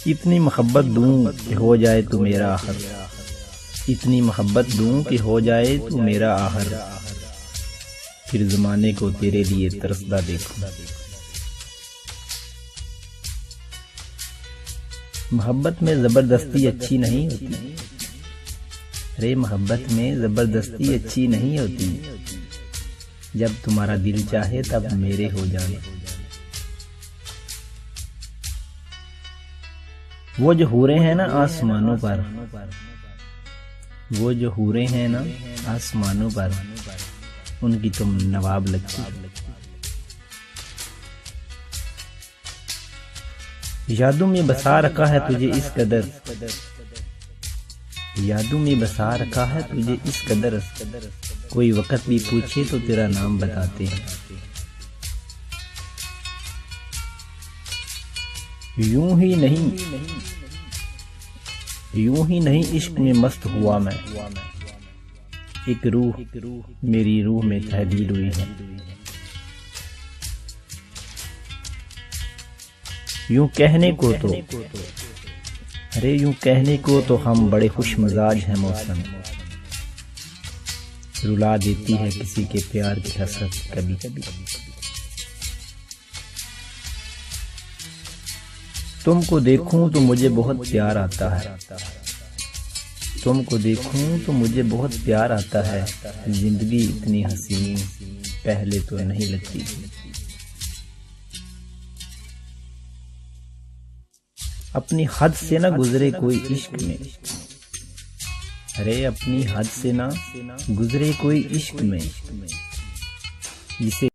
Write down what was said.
इतनी मोहब्बत दूं कि हो जाए तू मेरा आहर, इतनी मोहब्बत दूं कि हो जाए तू मेरा आहर, फिर ज़माने को तेरे लिए तरसदा देखूं। मोहब्बत में ज़बरदस्ती अच्छी नहीं होती, अरे मोहब्बत में ज़बरदस्ती अच्छी नहीं होती, जब तुम्हारा दिल चाहे तब मेरे हो जाना। वो जो हूरें हैं ना आसमानों पर, वो जो हूरें हैं ना आसमानों पर, उनकी तुम नवाब लगती। यादों में बसा रखा है तुझे इस कदर, यादों में बसा रखा है तुझे इस कदर, कोई वक्त भी पूछे तो तेरा नाम बताते हैं। यूं ही नहीं इश्क में मस्त हुआ मैं, एक रूह मेरी रूह में तहलील हुई है। यूं कहने को तो, अरे यूं कहने को तो हम बड़े खुश मिजाज हैं। मौसम रुला देती है किसी के प्यार की हसरत कभी कभी। तुमको देखूं तो मुझे बहुत प्यार आता है, तुमको देखूं तो मुझे बहुत प्यार आता है। जिंदगी इतनी हसीन पहले तो नहीं लगती थी। अपनी हद से ना गुजरे कोई इश्क में, अरे अपनी हद से ना गुजरे कोई इश्क में, जिसे